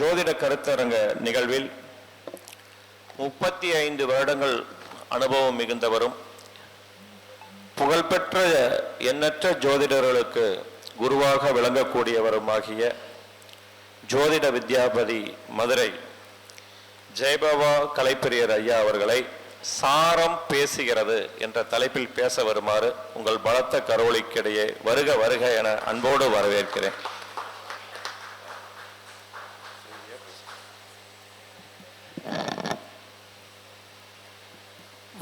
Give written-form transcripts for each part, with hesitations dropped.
ஜோதிட கருத்தரங்க நிகழ்வில் 35 வருடங்கள் அனுபவம் மிகுந்தவரும் புகழ்பெற்ற எண்ணற்ற ஜோதிடர்களுக்கு குருவாக விளங்கக்கூடியவருமாகிய ஜோதிட வித்யாபதி மதுரை ஜெயபாபா கலைப்பிரியர் ஐயா அவர்களை சாரம் பேசுகிறது என்ற தலைப்பில் பேச வருமாறு உங்கள் பலத்த கரோலிக்கிடையே வருக வருக என அன்போடு வரவேற்கிறேன்.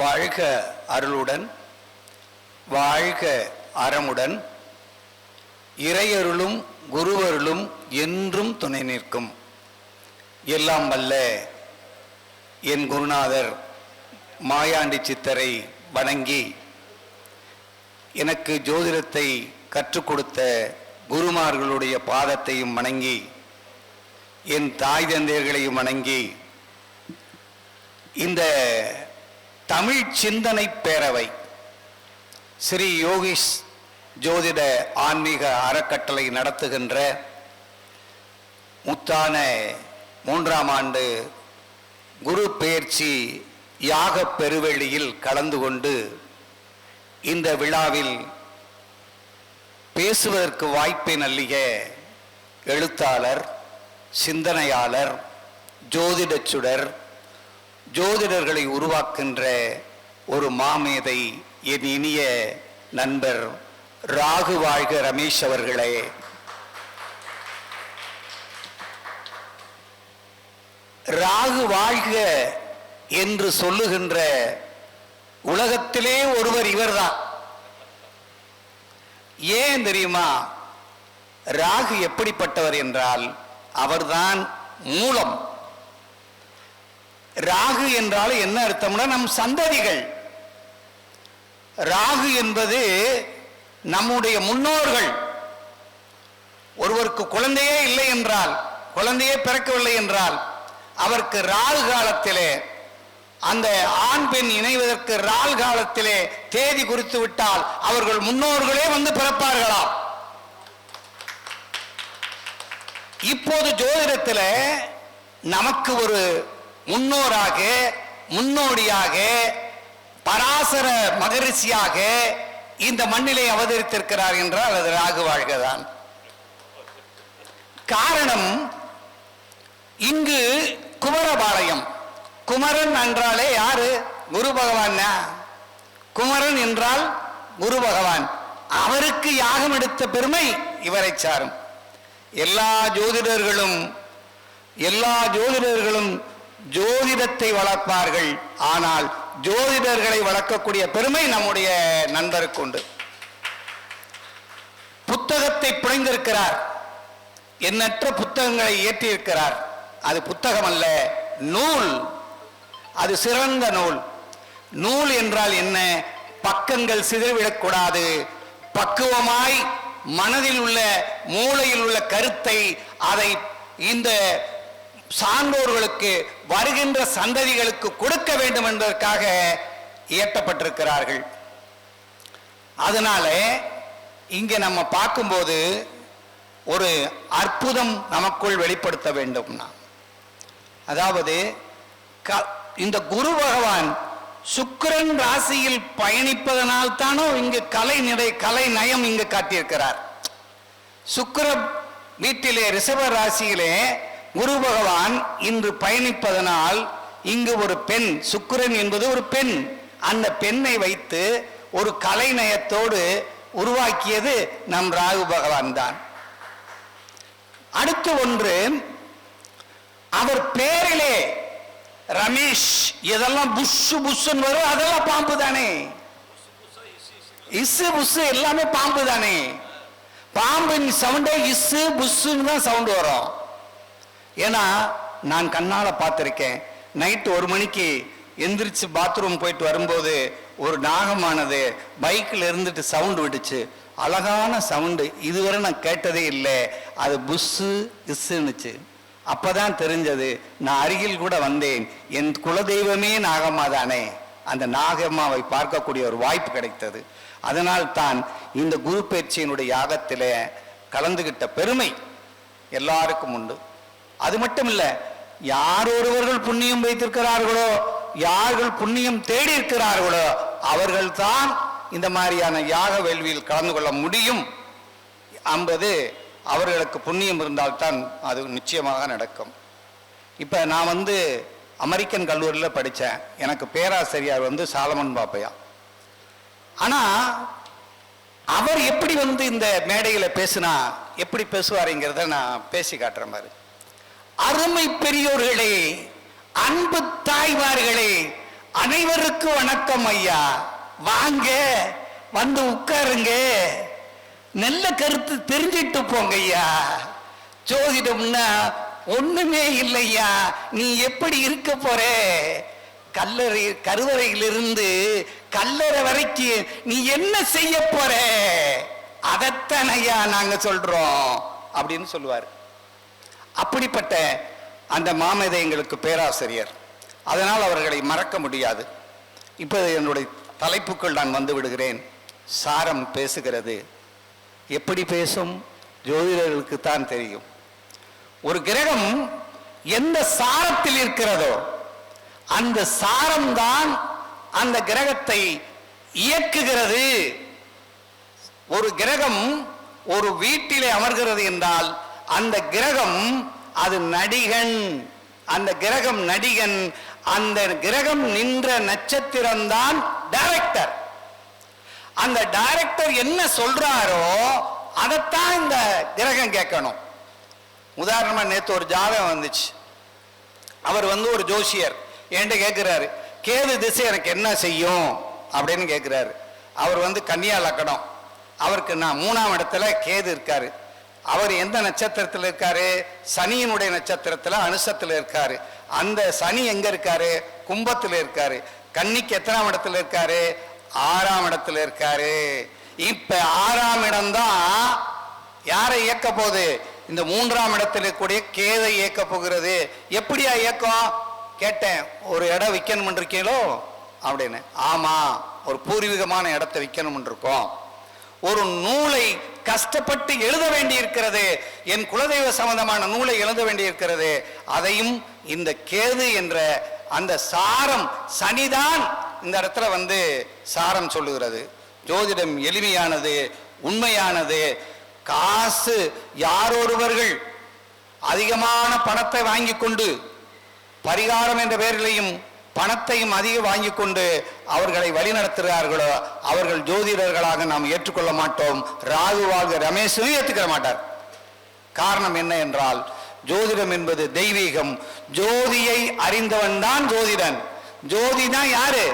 வாழ்க அருளுடன், வாழ்க அறமுடன், இறையருளும் குருவருளும் என்றும் துணை நிற்கும். எல்லாம் வல்ல என் குருநாதர் மாயாண்டி சித்தரை வணங்கி, எனக்கு ஜோதிடத்தை கற்றுக் கொடுத்த குருமார்களுடைய பாதத்தையும் வணங்கி, என் தாய் தந்தையர்களையும் வணங்கி, இந்த தமிழ் சிந்தனை பேரவை ஸ்ரீ யோகிஷ் ஜோதிட ஆன்மீக அறக்கட்டளை நடத்துகின்ற முத்தான 3ஆம் ஆண்டு குரு பெயர்ச்சி யாக பெருவெளியில் கலந்து கொண்டு இந்த விழாவில் பேசுவதற்கு வாய்ப்பை நல்கிய எழுத்தாளர், சிந்தனையாளர், ஜோதிடச் சுடர், ஜோதிடர்களை உருவாக்கின்ற ஒரு மாமேதை என் இனிய நண்பர் ராகு வாழ்க ரமேஷ் அவர்களே, ராகு வாழ்க என்று சொல்லுகின்ற உலகத்திலே ஒருவர் இவர்தான். ஏன் தெரியுமா? ராகு எப்படிப்பட்டவர் என்றால் அவர்தான் மூலம். ராகு என்றால் என்ன அர்த்தம்னா நம் சந்ததிகள். ராகு என்பது நம்முடைய முன்னோர்கள். ஒருவருக்கு குழந்தையே இல்லை என்றால், குழந்தையே பிறக்கவில்லை என்றால், அவருக்கு ராகு காலத்திலே, அந்த ஆண் பெண் இணைவதற்கு ராகு காலத்திலே தேதி குறித்து விட்டால் அவர்கள் முன்னோர்களே வந்து பிறப்பார்களாம். இப்போது ஜோதிடத்தில் நமக்கு ஒரு முன்னோராக, முன்னோடியாக, பராசர மகரிஷியாக இந்த மண்ணிலே அவதரித்திருக்கிறார் என்றால் அது ராகு வாழ்கதான். காரணம், இங்கு குமரபாளையம், குமரன் என்றாலே யாரு? குரு பகவான். குமரன் என்றால் குரு பகவான். அவருக்கு யாகம் எடுத்த பெருமை இவரை சாரும். எல்லா ஜோதிடர்களும் ஜோதிடத்தை வளர்ப்பார்கள், ஆனால் ஜோதிடர்களை வளர்க்கக்கூடிய பெருமை நம்முடைய நண்பருக்கு உண்டு. புத்தகத்தை புனைந்திருக்கிறார், எண்ணற்ற புத்தகங்களை இயற்றியிருக்கிறார். அது புத்தகம் அல்ல, நூல். அது சிறந்த நூல். நூல் என்றால் என்ன? பக்கங்கள் சிதறிவிடக்கூடாது. பக்குவமாய் மனதில் உள்ள, மூளையில் உள்ள கருத்தை அதை இந்த சான்றோர்களுக்கு, வருகின்ற சந்ததிகளுக்கு கொடுக்க வேண்டும் என்பதற்காக இயற்றப்பட்டிருக்கிறார்கள். அதனால இங்கே நம்ம பார்க்கும்போது ஒரு அற்புதம் நமக்குள் வெளிப்படுத்த வேண்டும்னா, அதாவது இந்த குரு பகவான் சுக்கிரன் ராசியில் பயணிப்பதனால் தானோ இங்கு கலை நயம் இங்கு காட்டியிருக்கிறார். சுக்கிர வீட்டிலே ரிஷப ராசியிலே குரு பகவான் இன்று பயணிப்பதனால் இங்கு ஒரு பெண், சுக்கிரன் என்பது ஒரு பெண், அந்த பெண்ணை வைத்து ஒரு கலைநயத்தோடு உருவாக்கியது நம் ராகு பகவான் தான். அடுத்து ஒன்று, அவர் பேரிலே ரமேஷ், இதெல்லாம் புஷ் புஷ்ன்னு வரும், அதெல்லாம் பாம்பு தானே. இசு புஷ் எல்லாமே பாம்பு தானே. பாம்பின் சவுண்டே இசு புஷ்ன்னு தான் சவுண்ட் வரும். ஏன்னா நான் கண்ணால பார்த்திருக்கேன். நைட்டு 1 மணிக்கு எந்திரிச்சு பாத்ரூம் போயிட்டு வரும்போது ஒரு நாகமானது பைக்கில் இருந்துட்டு சவுண்டு விட்டுச்சு. அழகான சவுண்டு, இதுவரை நான் கேட்டதே இல்லை. அது புஷ்ஷு இஸ்ஸுன்னுச்சு. அப்பதான் தெரிஞ்சது. நான் அருகில் கூட வந்தேன், என் குலதெய்வமே நாகம்மா தானே. அந்த நாகம்மாவை பார்க்கக்கூடிய ஒரு வாய்ப்பு கிடைத்தது. அதனால் தான் இந்த குரு பயிற்சியினுடைய யாகத்தில் கலந்துகிட்ட பெருமை எல்லாருக்கும் உண்டு. அது மட்டும் இல்ல, யார் ஒருவர்கள் புண்ணியம் வைத்திருக்கிறார்களோ, யார்கள் புண்ணியம் தேடி இருக்கிறார்களோ அவர்கள் தான் இந்த மாதிரியான யாக வேள்வியில் கலந்து கொள்ள முடியும் என்பது அவர்களுக்கு புண்ணியம் இருந்தால்தான் அது நிச்சயமாக நடக்கும். இப்ப நான் அமெரிக்கன் கல்லூரியில் படித்தேன். எனக்கு பேராசிரியர் சாலமன் பாப்பையா. ஆனா அவர் எப்படி இந்த மேடையில் பேசினா எப்படி பேசுவாருங்கிறத நான் பேசி காட்டுறேன் பாரு. அருமை பெரியோர்களே, அன்பு தாய்மார்களே, அனைவருக்கும் வணக்கம் ஐயா. வாங்க, வந்து உட்காருங்க, நல்ல கருத்து தெரிஞ்சிட்டு போங்க ஐயா. ஜோதிடம்னா ஒண்ணுமே இல்லையா, நீ எப்படி இருக்க போற, கருவறையிலிருந்து கல்லறை வரைக்கும் நீ என்ன செய்ய போற, அதைத்தான் ஐயா நாங்க சொல்றோம் அப்படின்னு சொல்லுவார். அப்படிப்பட்ட அந்த மாமேதை எங்களுக்கு பேராசிரியர். அதனால் அவர்களை மறக்க முடியாது. இப்ப என்னுடைய தலைப்புக்குள் நான் வந்து விடுகிறேன். சாரம் பேசுகிறது. எப்படி பேசும்? ஜோதிடர்களுக்கு தான் தெரியும். ஒரு கிரகம் எந்த சாரத்தில் இருக்கிறதோ அந்த சாரம்தான் அந்த கிரகத்தை இயக்குகிறது. ஒரு கிரகம் ஒரு வீட்டிலே அமர்கிறது என்றால் அந்த கிரகம் அது நடிகன். அந்த கிரகம் நடிகன். அந்த கிரகம் நின்ற நட்சத்திரம்தான் டைரக்டர். அந்த டைரக்டர் என்ன சொல்றாரோ அதைத்தான் இந்த கிரகம் கேட்கணும். உதாரணமா நேற்று ஒரு ஜாதகம் வந்துச்சு. அவர் ஒரு ஜோசியர் என்கிட்ட கேட்கிறாரு, கேது திசை எனக்கு என்ன செய்யும் அப்படின்னு கேட்கிறாரு. அவர் கன்னியா லக்னம். அவருக்கு நான் 3ஆம் இடத்துல கேது இருக்காரு. அவர் எந்த நட்சத்திரத்தில் இருக்காரு? சனியினுடைய நட்சத்திரத்துல அனுசத்துல இருக்காரு. அந்த சனி எங்க இருக்காரு? கும்பத்தில் இருக்காரு. கன்னிக்கு எத்தனாம் இடத்துல இருக்காரு? 6ஆம் இடத்துல இருக்காரு. இப்ப 6ஆம் இடம்தான் யாரை இயக்க போகுது? இந்த 3ஆம் இடத்துல இருக்கக்கூடிய கேதை இயக்க போகிறது. எப்படியா இயக்கம் கேட்டேன். ஒரு இடம் விற்கணும் இருக்கீங்களோ அப்படின்னு. ஆமா, ஒரு பூர்வீகமான இடத்தை விற்கணும் இருக்கோம். ஒரு நூலை கஷ்டப்பட்டு எழுத வேண்டி இருக்கிறது. என் குலதெய்வ சம்பந்தமான நூலை எழுத வேண்டி இருக்கிறது. அதையும் இந்த கேது என்ற அந்த சாரம் சனிதான் இந்த இடத்துல சாரம் சொல்லுகிறது. ஜோதிடம் எளிமையானது, உண்மையானது. காசு யாரொருவர்கள் அதிகமான பணத்தை வாங்கி கொண்டு பரிகாரம் என்ற பெயரிலையும் பணத்தையும் அதிகம் வாங்கி கொண்டு அவர்களை வழிநடத்துகிறார்களோ அவர்கள் ஜோதிடர்களாக நாம் ஏற்றுக்கொள்ள மாட்டோம். ராகு வாழ்க ரமேஷும் ஏற்றுக்கிற மாட்டார். காரணம் என்ன என்றால், ஜோதிடம் என்பது தெய்வீகம். ஜோதியை அறிந்தவன் தான் ஜோதிடன். ஜோதி தான் யாரு?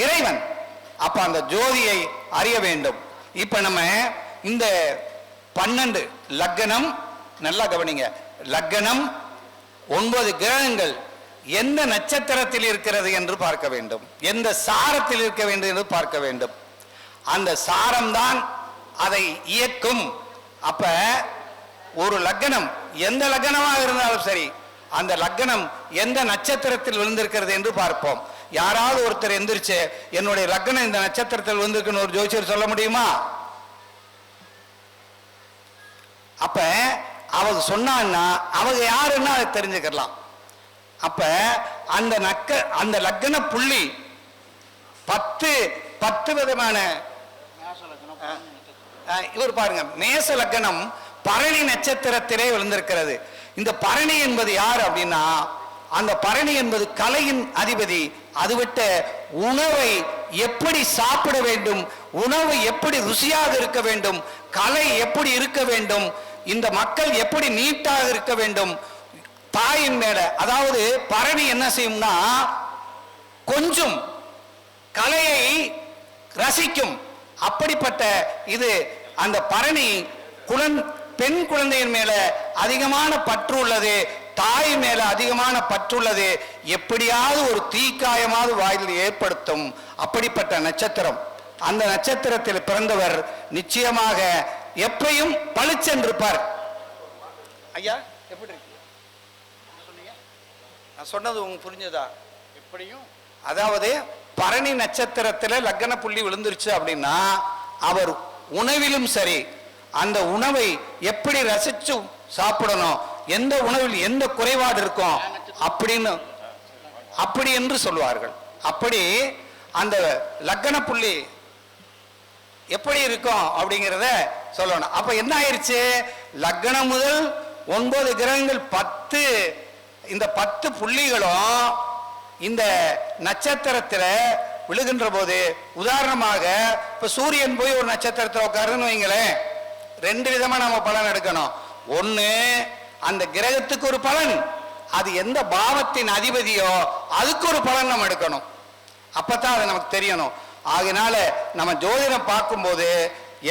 இறைவன். அப்ப அந்த ஜோதியை அறிய வேண்டும். இப்ப நம்ம இந்த 12 லக்னம், நல்லா கவனிங்க, லக்னம் 9 கிரகங்கள் எந்த நட்சத்திரத்தில் இருக்கிறது என்று பார்க்க வேண்டும். எந்த சாரத்தில் இருக்க வேண்டும் என்று பார்க்க வேண்டும். அந்த சாரம்தான் அதை இயக்கும். அப்ப ஒரு லக்னம் எந்த லக்னமாக இருந்தாலும் சரி, அந்த லக்னம் எந்த நட்சத்திரத்தில் விழுந்திருக்கிறது என்று பார்ப்போம். யாராவது ஒருத்தர் எந்திரிச்சு என்னுடைய லக்னம் இந்த நட்சத்திரத்தில் விழுந்திருக்குன்னு ஒரு ஜோசியர் சொல்ல முடியுமா? அப்ப அவங்க சொன்னான்னா அவங்க யாருன்னா அதை தெரிஞ்சுக்கலாம். அப்ப அந்த லக்ன புள்ளி 10 விதமான இவர் பாருங்க, மேச லக்னம் பரணி நட்சத்திரத்திலே விழுந்திருக்கிறது. இந்த பரணி என்பது யார் அப்படின்னா, அந்த பரணி என்பது கலையின் அதிபதி. அது விட்ட உணவை எப்படி சாப்பிட வேண்டும், உணவு எப்படி ருசியாக இருக்க வேண்டும், கலை எப்படி இருக்க வேண்டும், இந்த மக்கள் எப்படி நீட்டாக இருக்க வேண்டும், தாயின் மேல. அதாவது பரணி என்ன செய்யும்னா கொஞ்சம் கலையை ரசிக்கும். அப்படிப்பட்ட இது அந்த பரணி பெண் குழந்தையின் மேல அதிகமான பற்று உள்ளது, தாய் மேல அதிகமான பற்றுள்ளது. எப்படியாவது ஒரு தீக்காயமாவது வாயில் ஏற்படுத்தும். அப்படிப்பட்ட நட்சத்திரம். அந்த நட்சத்திரத்தில் பிறந்தவர் நிச்சயமாக எப்பையும் பளிச்சென்றிருப்பார். ஐயா எப்படி இருக்கு நான் சொன்னது உங்களுக்கு புரிஞ்சதா? எப்படியும் அதாவது பரணி நட்சத்திரத்தில் லக்ன புள்ளி விழுந்துருச்சு அப்படின்னா அவர் உணவிலும் சரி, அந்த உணவை எப்படி ரசிச்சு சாப்பிடணும், எந்த உணவில் எந்த குறைபாடு இருக்கும் அப்படின்னு அப்படி என்று சொல்வார்கள். அப்படி அந்த லக்ன புள்ளி எப்படி இருக்கும் அப்படிங்கிறத சொல்லணும். அப்ப என்ன ஆயிருச்சு, லக்னம் முதல் 9 கிரகங்கள் 10, இந்த 10 புள்ளிகளும் இந்த நட்சத்திரத்தில் விழுகின்ற போது, உதாரணமாக இப்ப சூரியன் போய் ஒரு நட்சத்திரத்தில் உட்காருன்னு வைங்களேன், 2 விதமா நம்ம பலன் எடுக்கணும். ஒண்ணு, அந்த கிரகத்துக்கு ஒரு பலன், அது எந்த பாவத்தின் அதிபதியோ அதுக்கு ஒரு பலன் நம்ம எடுக்கணும். அப்பதான் அது நமக்கு தெரியணும். ஆகினால நம்ம ஜோதிடம் பார்க்கும்போது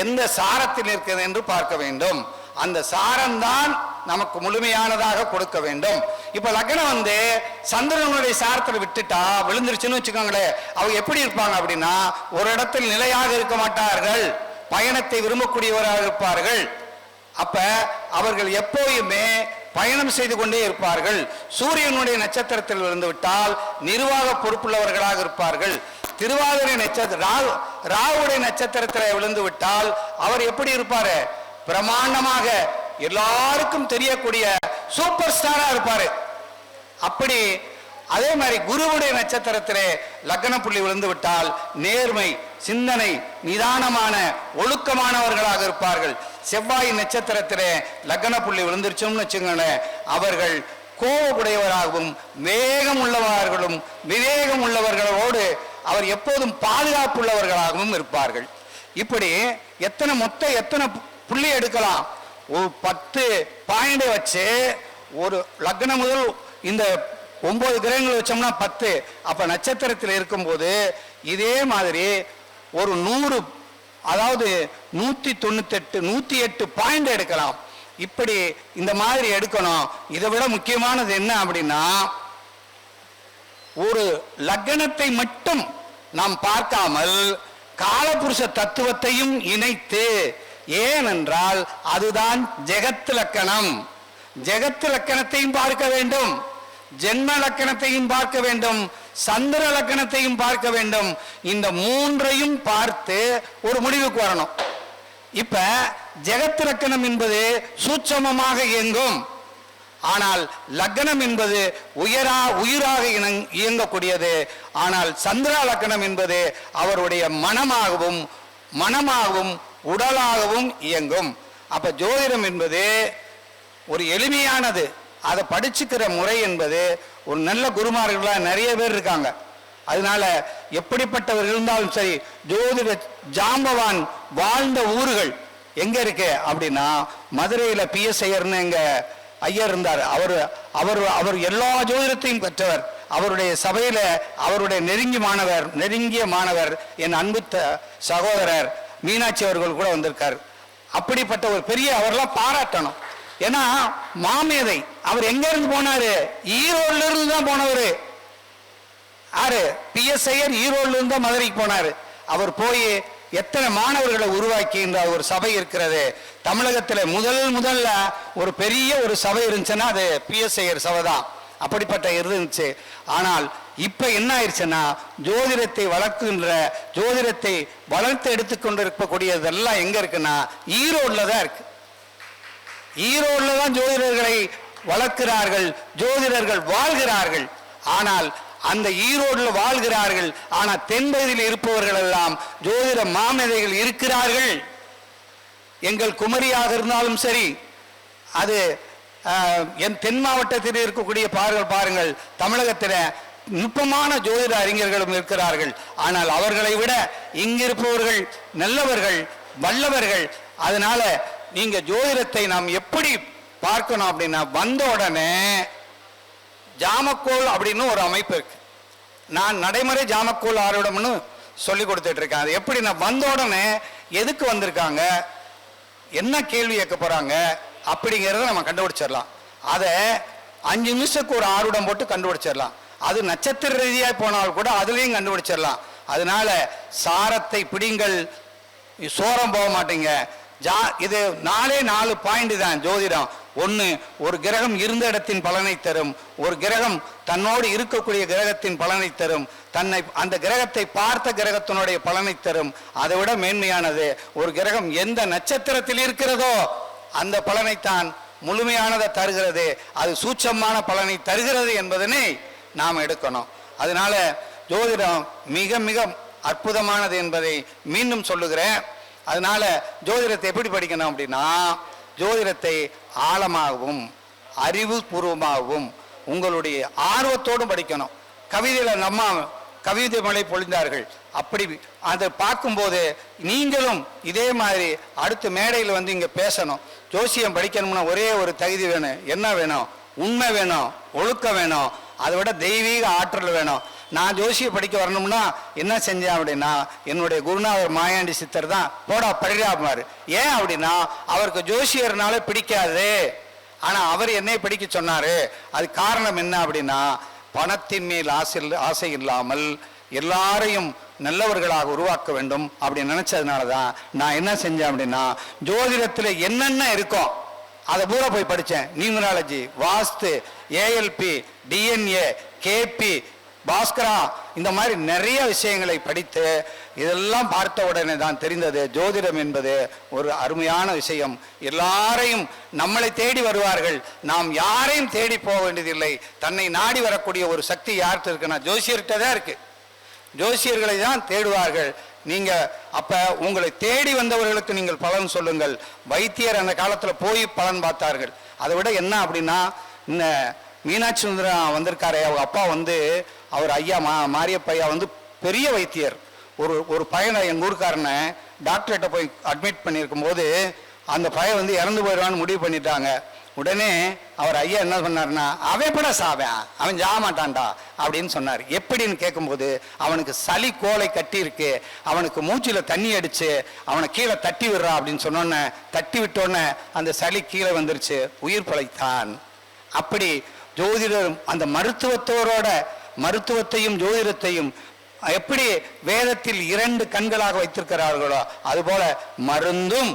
எந்த சாரத்தில் இருக்கிறது என்று பார்க்க வேண்டும். அந்த சாரம்தான் நமக்கு முழுமையானதாக கொடுக்க வேண்டும். இப்ப லக்னம் சந்திரனுடைய சாரத்தில் விட்டுட்டா விழுந்துருச்சுன்னு வச்சுக்கோங்களேன், அவங்க எப்படி இருப்பாங்க அப்படின்னா, ஒரு இடத்தில் நிலையாக இருக்க மாட்டார்கள், பயணத்தை விரும்பக்கூடியவராக இருப்பார்கள். அப்ப அவர்கள் எப்போயுமே பயணம் செய்து கொண்டே இருப்பார்கள். சூரியனுடைய நட்சத்திரத்தில் விழுந்து விட்டால் நிர்வாக பொறுப்புள்ளவர்களாக இருப்பார்கள். திருவாதிரை நட்சத்திரம் ராவுடைய நட்சத்திரத்தில் விழுந்து விட்டால் அவர் எப்படி இருப்பாரு, பிரமாண்டமாக எல்லாருக்கும் தெரியக்கூடிய சூப்பர் ஸ்டாரா இருப்பாரு. அப்படி அதே மாதிரி குருவுடைய நட்சத்திரத்திலே லக்ன புள்ளி விழுந்து விட்டால் நேர்மை, சிந்தனை, நிதானமான ஒழுக்கமானவர்களாக இருப்பார்கள். செவ்வாய் நட்சத்திரத்திலே லக்ன புள்ளி விழுந்துருச்சோம்னு வச்சுங்களேன், அவர்கள் கோபமுடையவராகவும் வேகம் உள்ளவர்களும் விவேகம் உள்ளவர்களோடு அவர் எப்போதும் பாதுகாப்புள்ளவர்களாகவும் இருப்பார்கள். இப்படி எத்தனை புள்ளி எடுக்கலாம், ஒரு 10 பாயிண்ட் வச்சு ஒரு லக்னம் முதல் இந்த 9 கிரகங்கள் வச்சோம்னா 10. அப்ப நட்சத்திரத்தில் இருக்கும்போது இதே மாதிரி ஒரு 100, அதாவது 198 108 பாயிண்ட் எடுக்கலாம். இப்படி இந்த மாதிரி எடுக்கணும். இதை விட முக்கியமானது என்ன அப்படின்னா, ஒரு லக்னத்தை மட்டும் நாம் பார்க்காமல் காலபுருஷ தத்துவத்தையும் இணைத்து, ஏனென்றால் அதுதான் ஜெகத் லக்கணம். ஜெகத் லக்கணத்தையும் பார்க்க வேண்டும், ஜென்ம லக்கணத்தையும் பார்க்க வேண்டும், சந்திர லக்கணத்தையும் பார்க்க வேண்டும். இந்த 3ஐயும் பார்த்து ஒரு முடிவுக்கு வரணும். இப்ப ஜெகத் லக்கணம் என்பது சூட்சமமாக இயங்கும், ஆனால் லக்னம் என்பது உயிராக இயங்கக்கூடியது. ஆனால் சந்திரா லக்னம் என்பது அவருடைய மனமாகவும் உடலாகவும் இயங்கும். அப்ப ஜோதிடம் என்பது ஒரு எளிமையானது. அதை படிச்சுக்கிற முறை என்பது, ஒரு நல்ல குருமார்களா நிறைய பேர் இருக்காங்க. அதனால எப்படிப்பட்டவர்கள் இருந்தாலும் சரி, ஜோதிட ஜாம்பவான் வாழ்ந்த ஊர்கள் எங்க இருக்கு அப்படின்னா, மதுரையில PS ஐயர்னு எங்க ஐயர் இருந்தார். அவர் எல்லா ஜோதிடத்தையும் பெற்றவர். அவருடைய சபையில அவருடைய நெருங்கிய மாணவர் என் அன்பு சகோதரர் மீனாட்சி அவர்கள் கூட வந்திருக்கார். அப்படிப்பட்ட ஒரு பெரிய, அவரெல்லாம் பாராட்டணும். ஏன்னா மாமேதை. அவர் எங்க இருந்து போனாரு, ஈரோடுல இருந்து தான் போனவரு. யாரு, PS ஐயர் ஈரோடுல இருந்து தான் மதுரைக்கு போனாரு. அவர் போய் எத்தனை மாணவர்களை உருவாக்கின்ற ஒரு சபை இருக்கிறது. தமிழகத்தில் முதல்ல ஒரு பெரிய ஒரு சபை இருந்துச்சுன்னா அது PS ஐயர் சபை தான். அப்படிப்பட்ட இருந்துச்சு. ஆனால் இப்ப என்ன ஆயிடுச்சுன்னா, ஜோதிடத்தை வளர்த்து எடுத்துக்கொண்டு இருக்கக்கூடியதெல்லாம் எங்க இருக்குன்னா ஈரோடுல தான் இருக்கு. ஈரோடுல தான் ஜோதிடர்களை வளர்க்கிறார்கள், ஜோதிடர்கள் வாழ்கிறார்கள். ஆனால் அந்த ஈரோடுல வாழ்கிறார்கள். ஆனா தென்பகுதியில் இருப்பவர்கள் எல்லாம் ஜோதிட மாமேதைகள் இருக்கிறார்கள். எங்கள் குமரியாக இருந்தாலும் சரி, அது என் தென் மாவட்டத்தில் இருக்கக்கூடிய பாருங்கள், தமிழகத்தில் நுட்பமான ஜோதிட அறிஞர்களும் இருக்கிறார்கள். ஆனால் அவர்களை விட இங்கிருப்பவர்கள் நல்லவர்கள், வல்லவர்கள். அதனால நீங்க ஜோதிடத்தை நாம் எப்படி பார்க்கணும் அப்படின்னா, வந்த உடனே ஜாமக்கோல் அப்படின்னு ஒரு அமைப்பு இருக்கு. நான் நடைமுறை ஜாமக்கோல் ஆர்வம்னு சொல்லி கொடுத்துட்டு இருக்கேன். அது எப்படி, நான் வந்த உடனே எதுக்கு வந்திருக்காங்க, என்ன கேள்வி கேட்க போறாங்க அப்படிங்கிறத நம்ம கண்டுபிடிச்சிடலாம். அதை 5 நிமிஷத்துக்கு ஒரு ஆர்வம் போட்டு கண்டுபிடிச்சிடலாம். அது நட்சத்திர ரீதியாக போனால் கூட அதுலேயும் கண்டுபிடிச்சிடலாம். அதனால சாரத்தை பிடிங்கள், சோரம் போக மாட்டீங்க. இது 4 பாயிண்ட் தான் ஜோதிடம். ஒன்று, ஒரு கிரகம் இருந்த இடத்தின் பலனை தரும், ஒரு கிரகம் தன்னோடு இருக்கக்கூடிய கிரகத்தின் பலனை தரும், அந்த கிரகத்தை பார்த்த கிரகத்தினுடைய பலனை தரும். அதை விட மேன்மையானது, ஒரு கிரகம் எந்த நட்சத்திரத்தில் இருக்கிறதோ அந்த பலனைத்தான் முழுமையானதை தருகிறது, அது சூட்சமான பலனை தருகிறது என்பதனை நாம் எடுக்கணும். அதனால ஜோதிடம் மிக மிக அற்புதமானது என்பதை மீண்டும் சொல்லுகிறேன். அதனால ஜோதிடத்தை எப்படி படிக்கணும் அப்படின்னா, ஜோதிடத்தை ஆழமாகவும் அறிவுபூர்வமாகவும் உங்களுடைய ஆர்வத்தோடும் படிக்கணும். கவிதையில் நம்ம கவிதை மழை பொழிந்தார்கள், அப்படி அதை பார்க்கும்போது நீங்களும் இதே மாதிரி அடுத்த மேடையில் வந்து இங்கே பேசணும். ஜோசியம் படிக்கணும்னா ஒரே ஒரு தகுதி வேணும். என்ன வேணும்? உண்மை வேணும், ஒழுக்கம் வேணும், அதை விட தெய்வீக ஆற்றல் வேணும். நான் ஜோசியை படிக்க வரணும்னா என்ன செஞ்சேன் அப்படின்னா, என்னுடைய குருநாதர் மாயாண்டி சித்தர் தான் போடா படிடாமாரு. ஏன் அப்படின்னா, அவருக்கு ஜோசியர்னாலே பிடிக்காது, ஆனால் அவர் என்னை படிக்க சொன்னார். அது காரணம் என்ன அப்படின்னா, பணத்தின் மேல் ஆசை இல்லாமல் எல்லாரையும் நல்லவர்களாக உருவாக்க வேண்டும் அப்படின்னு நினைச்சதுனால தான் நான் என்ன செஞ்சேன் அப்படின்னா, ஜோதிடத்தில் என்னென்ன இருக்கோ அதை பூரா போய் படித்தேன். நியூமராலஜி, வாஸ்து, ஏஎல்பி, டிஎன்ஏ, கேபி, பாஸ்கரா, இந்த மாதிரி நிறைய விஷயங்களை படித்து இதெல்லாம் பார்த்த உடனே தான் தெரிந்தது, ஜோதிடம் என்பது ஒரு அருமையான விஷயம். எல்லாரையும் நம்மளை தேடி வருவார்கள், நாம் யாரையும் தேடி போக வேண்டியதில்லை. தன்னை நாடி வரக்கூடிய ஒரு சக்தி யார்கிட்ட இருக்குன்னா ஜோசியர்கிட்ட தான் இருக்கு. ஜோசியர்களை தான் தேடுவார்கள். நீங்க அப்ப உங்களை தேடி வந்தவர்களுக்கு நீங்கள் பலன் சொல்லுங்கள். வைத்தியர் அந்த காலத்தில் போய் பலன் பார்த்தார்கள். அதை விட என்ன அப்படின்னா, இந்த மீனாட்சி சுந்தரம் வந்திருக்காரு, அவங்க அப்பா வந்து அவர் ஐயா மாரியப்ப ஐயா வந்து பெரிய வைத்தியர். ஒரு பையனை எங்கள் ஊருக்காரனை டாக்டர்கிட்ட போய் அட்மிட் பண்ணியிருக்கும் போது அந்த பையன் வந்து இறந்து போயிடுவான்னு முடிவு பண்ணிட்டாங்க. உடனே அவர் ஐயா என்ன பண்ணாருன்னா, அவன் கூட சாவேன், அவன் ஜாக மாட்டான்டா அப்படின்னு சொன்னார். எப்படின்னு கேட்கும்போது, அவனுக்கு சளி கோலை கட்டி இருக்கு, அவனுக்கு மூச்சில் தண்ணி அடிச்சு அவனை கீழே தட்டி விடுறா அப்படின்னு சொன்னோன்னே, தட்டி விட்டோன்னே அந்த சளி கீழே வந்துருச்சு, உயிர் பிழைத்தான். அப்படி ஜோதிடர் அந்த மருத்துவத்தையும் ஜோதிடத்தையும் எப்படி வேதத்தில் 2 கண்களாக வைத்திருக்கிறார்களோ அதுபோல மருந்தும்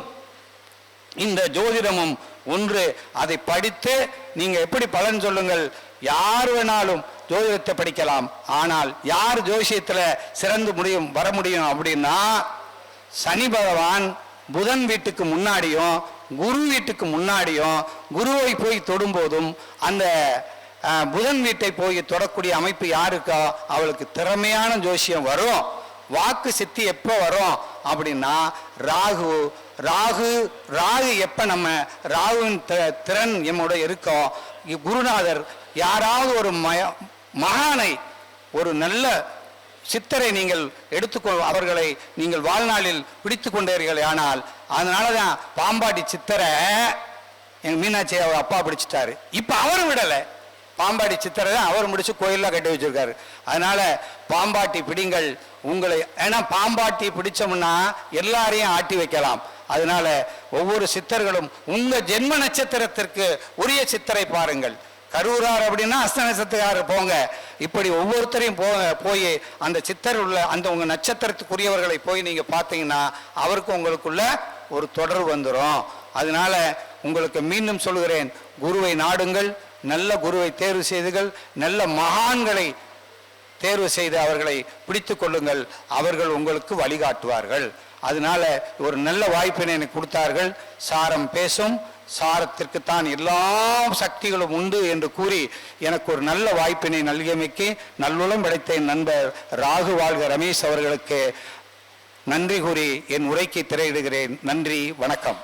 இந்த ஜோதிடமும் ஒன்று. அதை படித்து நீங்க எப்படி பலன் சொல்லுங்கள். யார் வேணாலும் ஜோதிடத்தை படிக்கலாம். ஆனால் யார் ஜோசியத்துல சிறந்து வர முடியும் அப்படின்னா, சனி பகவான் புதன் வீட்டுக்கு முன்னாடியும் குரு வீட்டுக்கு முன்னாடியும் குருவை போய் தொடும்போதும் அந்த புதன் வீட்டை போய் தொடக்கூடிய அமைப்பு யாருக்கோ அவளுக்கு திறமையான ஜோசியம் வரும். வாக்கு சித்தி எப்போ வரும் அப்படின்னா, ராகு எப்ப நம்ம ராகுவின் திறன் நம்மோட இருக்கோம். குருநாதர் யாராவது ஒரு மகானை, ஒரு நல்ல சித்தரை நீங்கள் அவர்களை நீங்கள் வாழ்நாளில் பிடித்து கொண்டீர்கள். ஆனால் அதனாலதான் பாம்பாட்டி சித்தரை எங்க மீனாட்சி அவர் அப்பா பிடிச்சிட்டாரு. இப்ப அவரும் விடலை, பாம்பாட்டி சித்தரை தான் அவர் முடிச்சு கோயிலெலாம் கட்டி வச்சிருக்காரு. அதனால பாம்பாட்டி பிடிங்கள் உங்களை. ஏன்னா பாம்பாட்டி பிடிச்சோம்னா எல்லாரையும் ஆட்டி வைக்கலாம். அதனால ஒவ்வொரு சித்தர்களும் உங்க ஜென்ம நட்சத்திரத்திற்கு உரிய சித்தரை பாருங்கள். கரூரார் அப்படின்னா அஸ்த நட்சத்திரக்காரர் போங்க. இப்படி ஒவ்வொருத்தரையும் போய் அந்த சித்தர் உள்ள அந்த உங்க நட்சத்திரத்துக்குரியவர்களை போய் நீங்க பார்த்தீங்கன்னா அவருக்கு உங்களுக்குள்ள ஒரு தொடர்பு வந்துடும். அதனால உங்களுக்கு மீண்டும் சொல்கிறேன், குருவை நாடுங்கள், நல்ல குருவை தேர்வு செய்துகள், நல்ல மகான்களை தேர்வு செய்து அவர்களை பிடித்து கொள்ளுங்கள். அவர்கள் உங்களுக்கு வழிகாட்டுவார்கள். அதனால ஒரு நல்ல வாய்ப்பினை எனக்கு கொடுத்தார்கள். சாரம் பேசும், சாரத்திற்குத்தான் எல்லா சக்திகளும் உண்டு என்று கூறி எனக்கு ஒரு நல்ல வாய்ப்பினை நல்கியமைக்கு நல்லுளம் படைத்த என் நண்பர் ராகு வாழ்க ரமேஷ் அவர்களுக்கு நன்றி கூறி என் உரைக்கு திரையிடுகிறேன். நன்றி, வணக்கம்.